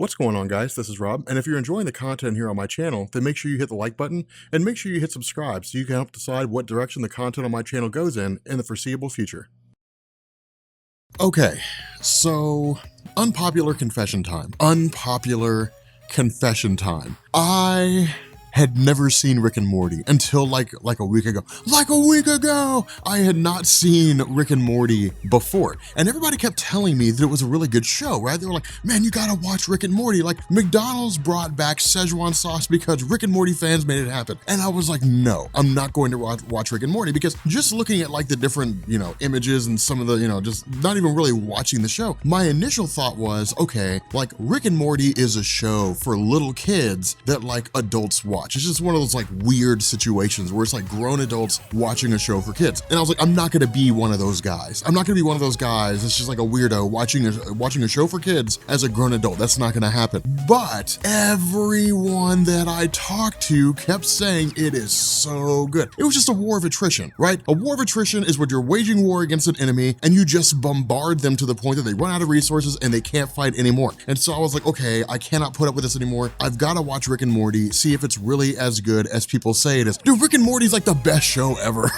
What's going on, guys? This is Rob, and if you're enjoying the content here on my channel, then make sure you hit the like button and make sure you hit subscribe so you can help decide what direction the content on my channel goes in the foreseeable future. Okay, so unpopular confession time. Unpopular confession time. I had never seen Rick and Morty until like a week ago. I had not seen Rick and Morty before. And everybody kept telling me that it was a really good show, right? They were like, man, you gotta watch Rick and Morty. Like McDonald's brought back Szechuan sauce because Rick and Morty fans made it happen. And I was like, no, I'm not going to watch Rick and Morty, because just looking at like the different, images and some of the, just not even really watching the show, my initial thought was, okay, like Rick and Morty is a show for little kids that like adults watch. It's just one of those like weird situations where it's like grown adults watching a show for kids. And I was like, I'm not gonna be one of those guys. I'm not gonna be one of those guys that's just like a weirdo watching a show for kids as a grown adult. That's not gonna happen. But everyone that I talked to kept saying it is so good. It was just a war of attrition, right? A war of attrition is when you're waging war against an enemy and you just bombard them to the point that they run out of resources and they can't fight anymore. And so I was like, okay, I cannot put up with this anymore. I've gotta watch Rick and Morty, see if it's really as good as people say it is. Dude, Rick and Morty's like the best show ever.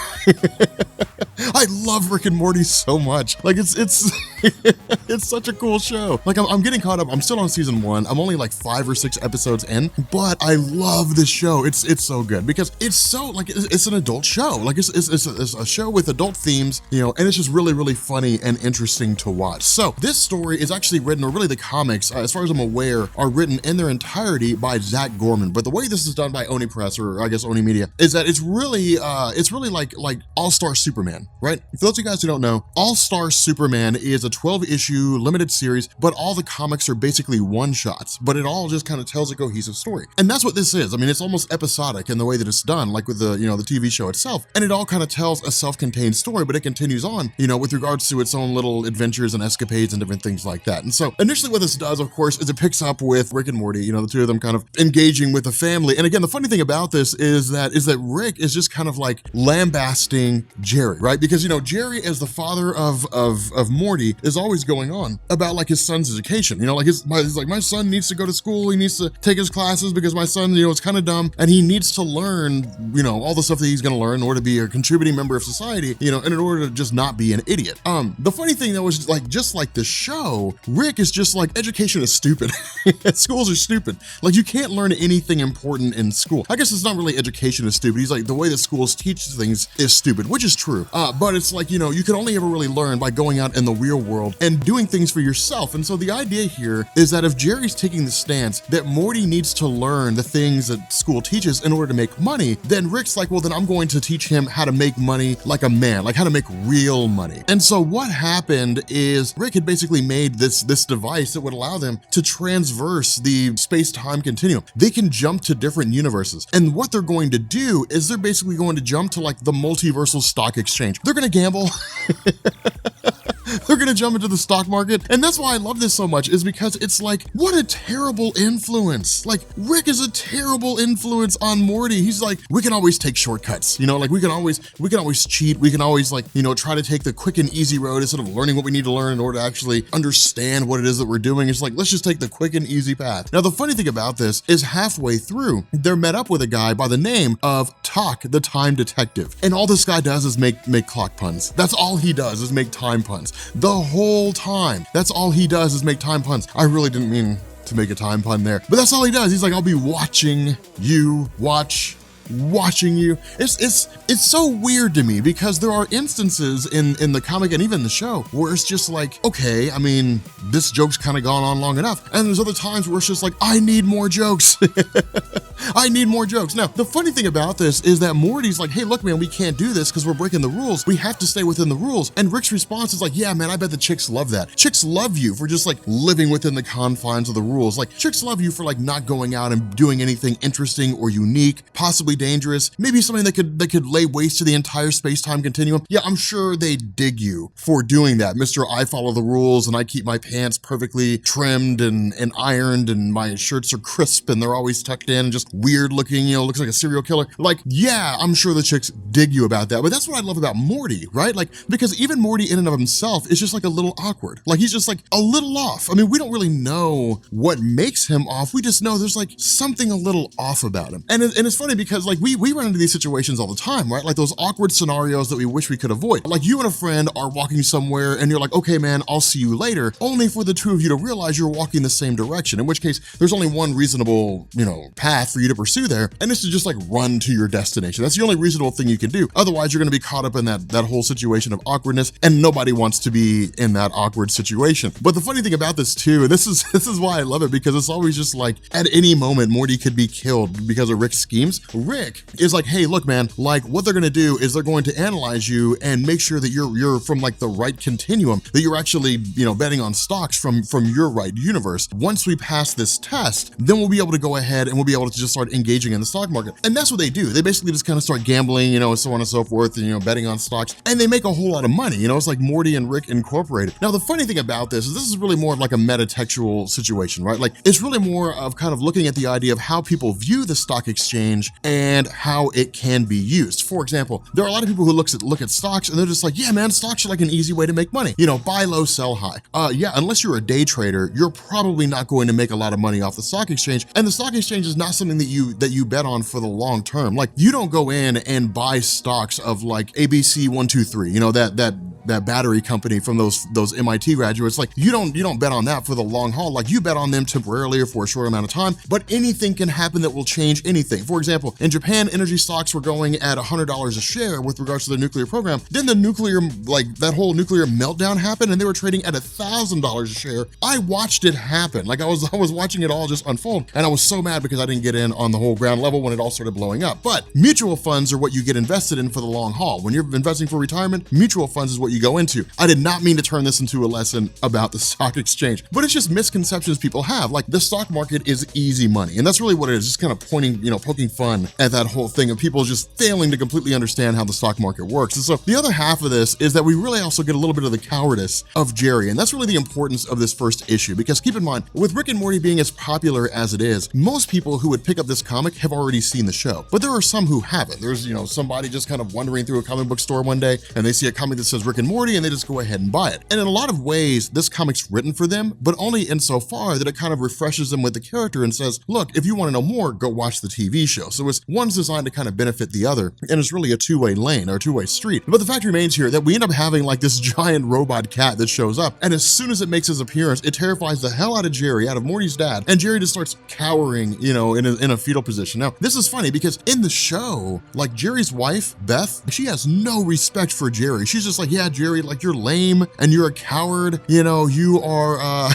I love Rick and Morty so much. Like it's it's such a cool show. Like I'm getting caught up. I'm still on season 1. I'm only like 5 or 6 episodes in, but I love this show. It's so good because it's so like it's an adult show. Like it's a show with adult themes, and it's just really, really funny and interesting to watch. So this story is actually written, or really the comics, as far as I'm aware, are written in their entirety by Zach Gorman. But the way this is done by Oni Press, or I guess Oni Media, is that it's really like All-Star Superman, right? For those of you guys who don't know, All-Star Superman is a 12-issue limited series, but all the comics are basically one-shots, but it all just kind of tells a cohesive story. And that's what this is. I mean, it's almost episodic in the way that it's done, like with the, the TV show itself. And it all kind of tells a self-contained story, but it continues on, with regards to its own little adventures and escapades and different things like that. And so initially what this does, of course, is it picks up with Rick and Morty, the two of them kind of engaging with the family. And again, the funny thing about this is that Rick is just kind of like lambasting Jerry, right? Because, Jerry, as the father of Morty, is always going on about like his son's education. He's like, my son needs to go to school. He needs to take his classes because my son, is kind of dumb and he needs to learn, all the stuff that he's going to learn in order to be a contributing member of society, and in order to just not be an idiot. The funny thing though is like, just like the show, Rick is just like, education is stupid. Schools are stupid. Like you can't learn anything important in school. I guess it's not really education is stupid. He's like, the way that schools teach things is stupid, which is true. But it's like, you can only ever really learn by going out in the real world and doing things for yourself. And so the idea here is that if Jerry's taking the stance that Morty needs to learn the things that school teaches in order to make money, then Rick's like, well, then I'm going to teach him how to make money like a man, like how to make real money. And so what happened is Rick had basically made this device that would allow them to transverse the space-time continuum. They can jump to different universes. And what they're going to do is they're basically going to jump to like the multiversal stock exchange. They're going to gamble. They're gonna jump into the stock market. And that's why I love this so much, is because it's like, what a terrible influence. Like Rick is a terrible influence on Morty. He's like, we can always take shortcuts, like we can always cheat. We can always like, try to take the quick and easy road instead of learning what we need to learn in order to actually understand what it is that we're doing. It's like, let's just take the quick and easy path. Now, the funny thing about this is halfway through, they're met up with a guy by the name of Talk, the Time Detective. And all this guy does is make clock puns. That's all he does, is make time puns. The whole time. That's all he does, is make time puns. I really didn't mean to make a time pun there, but that's all he does. He's like, I'll be watching you watching you. It's so weird to me, because there are instances in the comic and even the show where it's just like, okay, I mean, this joke's kind of gone on long enough. And there's other times where it's just like, I need more jokes. I need more jokes. Now, the funny thing about this is that Morty's like, hey, look, man, we can't do this because we're breaking the rules. We have to stay within the rules. And Rick's response is like, yeah, man, I bet the chicks love that. Chicks love you for just like living within the confines of the rules. Like chicks love you for like not going out and doing anything interesting or unique, possibly dangerous, maybe something that could lay waste to the entire space-time continuum, yeah, I'm sure they dig you for doing that. Mr. I follow the rules and I keep my pants perfectly trimmed and ironed, and my shirts are crisp and they're always tucked in and just weird looking, looks like a serial killer. Like, yeah, I'm sure the chicks dig you about that, but that's what I love about Morty, right? Like, because even Morty in and of himself is just like a little awkward. Like, he's just like a little off. I mean, we don't really know what makes him off. We just know there's like something a little off about him. And it's funny because like we run into these situations all the time, right? Like those awkward scenarios that we wish we could avoid. Like you and a friend are walking somewhere and you're like, okay, man, I'll see you later, only for the two of you to realize you're walking the same direction, in which case there's only one reasonable, path for you to pursue there, and it's to just like run to your destination. That's the only reasonable thing you can do. Otherwise, you're gonna be caught up in that whole situation of awkwardness, and nobody wants to be in that awkward situation. But the funny thing about this too, and this is why I love it, because it's always just like at any moment Morty could be killed because of Rick's schemes. Rick is like, hey, look, man, like what they're gonna do is they're going to analyze you and make sure that you're from like the right continuum, that you're actually, betting on stocks from your right universe. Once we pass this test, then we'll be able to go ahead and we'll be able to just start engaging in the stock market. And that's what they do. They basically just kind of start gambling, and so on and so forth, and, betting on stocks, and they make a whole lot of money. It's like Morty and Rick Incorporated. Now, the funny thing about this is really more of like a metatextual situation, right? Like it's really more of kind of looking at the idea of how people view the stock exchange and how it can be used. For example, there are a lot of people who look at stocks and they're just like, yeah, man, stocks are like an easy way to make money. Buy low, sell high. Yeah, unless you're a day trader, you're probably not going to make a lot of money off the stock exchange. And the stock exchange is not something that you bet on for the long term. Like you don't go in and buy stocks of like ABC 123, that battery company from those MIT graduates. Like you don't bet on that for the long haul. Like you bet on them temporarily or for a short amount of time, but anything can happen that will change anything. For example, in Japan, energy stocks were going at $100 a share with regards to the nuclear program. Then the that whole nuclear meltdown happened and they were trading at $1,000 a share. I watched it happen. Like I was watching it all just unfold, and I was so mad because I didn't get in on the whole ground level when it all started blowing up. But mutual funds are what you get invested in for the long haul. When you're investing for retirement, mutual funds is what you go into. I did not mean to turn this into a lesson about the stock exchange, but it's just misconceptions people have. Like the stock market is easy money, and that's really what it is. Just kind of poking fun at that whole thing of people just failing to completely understand how the stock market works. And so the other half of this is that we really also get a little bit of the cowardice of Jerry, and that's really the importance of this first issue, because keep in mind, with Rick and Morty being as popular as it is, most people who would pick up this comic have already seen the show, but there are some who haven't. There's, somebody just kind of wandering through a comic book store one day and they see a comic that says Rick and Morty and they just go ahead and buy it. And in a lot of ways, this comic's written for them, but only insofar that it kind of refreshes them with the character and says, look, if you want to know more, go watch the TV show. So one's designed to kind of benefit the other, and it's really a two-way lane or a two-way street. But the fact remains here that we end up having like this giant robot cat that shows up, and as soon as it makes his appearance, it terrifies the hell out of Jerry, out of Morty's dad, and Jerry just starts cowering, in a fetal position. Now, this is funny because in the show, like Jerry's wife, Beth, she has no respect for Jerry. She's just like, yeah, Jerry, like you're lame and you're a coward, you are,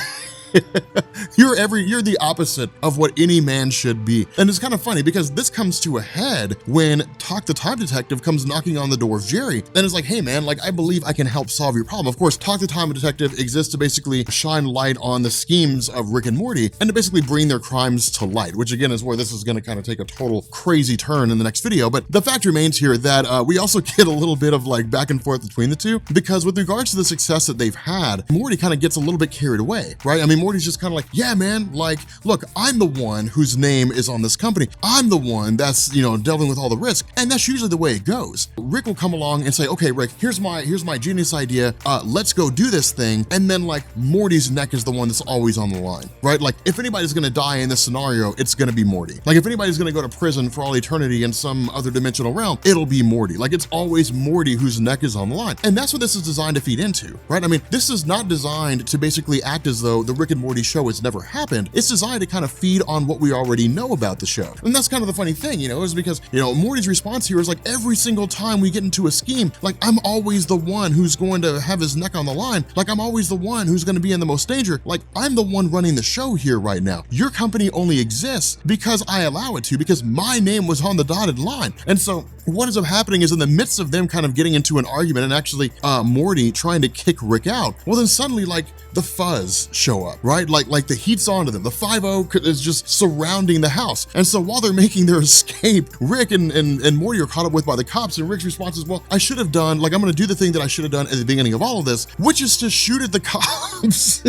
you're the opposite of what any man should be. And it's kind of funny because this comes to a head when Talk the Time Detective comes knocking on the door of Jerry and is like, hey man, like I believe I can help solve your problem. Of course, Talk the Time Detective exists to basically shine light on the schemes of Rick and Morty and to basically bring their crimes to light, which again is where this is going to kind of take a total crazy turn in the next video. But the fact remains here that we also get a little bit of like back and forth between the two, because with regards to the success that they've had, Morty kind of gets a little bit carried away, right? I mean, Morty's just kind of like, yeah, man, like, look, I'm the one whose name is on this company. I'm the one that's, delving with all the risk. And that's usually the way it goes. Rick will come along and say, okay, Rick, here's my genius idea. Let's go do this thing. And then like Morty's neck is the one that's always on the line, right? Like if anybody's going to die in this scenario, it's going to be Morty. Like if anybody's going to go to prison for all eternity in some other dimensional realm, it'll be Morty. Like it's always Morty whose neck is on the line. And that's what this is designed to feed into, right? I mean, this is not designed to basically act as though the Rick and Morty show has never happened. It's designed to kind of feed on what we already know about the show. And that's kind of the funny thing, is because, Morty's response here is like every single time we get into a scheme, like I'm always the one who's going to have his neck on the line. Like I'm always the one who's going to be in the most danger. Like I'm the one running the show here right now. Your company only exists because I allow it to, because my name was on the dotted line. And so what ends up happening is in the midst of them kind of getting into an argument and actually Morty trying to kick Rick out, well then suddenly like the Fuzz show up. up, right? Like the heat's onto them. The 5-0 is just surrounding the house. And so while they're making their escape, Rick and Morty are caught up with by the cops, and Rick's response is, well, I should have done, like, I'm gonna do the thing that I should have done at the beginning of all of this, which is to shoot at the cops.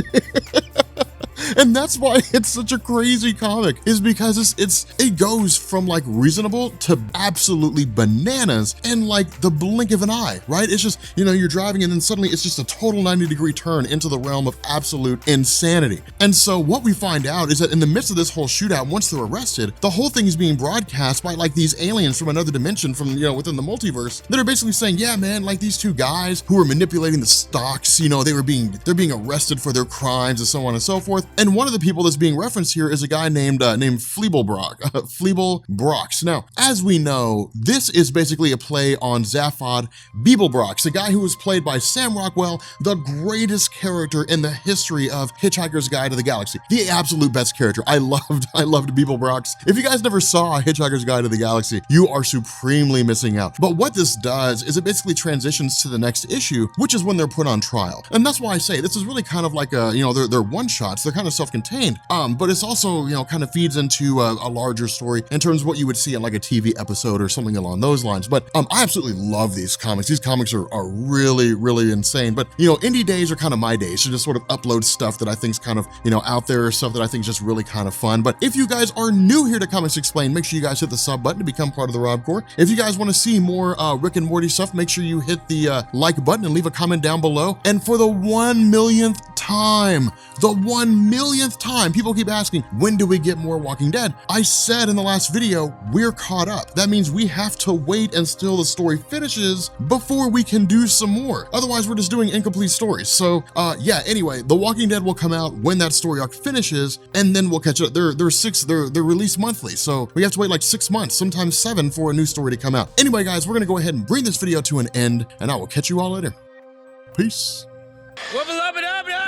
And that's why it's such a crazy comic, is because it goes from like reasonable to absolutely bananas in like the blink of an eye, right? It's just, you know, you're driving and then suddenly it's just a total 90-degree turn into the realm of absolute insanity. And so what we find out is that in the midst of this whole shootout, once they're arrested, the whole thing is being broadcast by like these aliens from another dimension from, you know, within the multiverse that are basically saying, yeah, man, like these two guys who were manipulating the stocks, you know, they're being arrested for their crimes and so on and so forth. And one of the people that's being referenced here is a guy named Fleeblebrox. Now, as we know, this is basically a play on Zaphod Beeblebrox, a guy who was played by Sam Rockwell, the greatest character in the history of Hitchhiker's Guide to the Galaxy. The absolute best character. I loved Beeblebrox. If you guys never saw Hitchhiker's Guide to the Galaxy, you are supremely missing out. But what this does is it basically transitions to the next issue, which is when they're put on trial. And that's why I say this is really kind of like a, you know, they're one-shots, they're kind of self-contained, but it's also, you know, kind of feeds into a larger story in terms of what you would see in like a TV episode or something along those lines. But I absolutely love these comics. These comics are really, really insane. But, you know, indie days are kind of my days to just sort of upload stuff that I think is kind of, you know, out there, stuff that I think is just really kind of fun. But if you guys are new here to Comics Explained, make sure you guys hit the sub button to become part of the Rob Corps. If you guys want to see more Rick and Morty stuff, make sure you hit the like button and leave a comment down below. And for the 1 millionth time, people keep asking, when do we get more Walking Dead? I said in the last video, we're caught up. That means we have to wait until the story finishes before we can do some more. Otherwise, we're just doing incomplete stories. So yeah, anyway, The Walking Dead will come out when that story arc finishes, and then we'll catch up. They're released monthly, so we have to wait like 6 months, sometimes 7, for a new story to come out. Anyway, guys, we're gonna go ahead and bring this video to an end, and I will catch you all later. Peace. Wubba lubba dubba.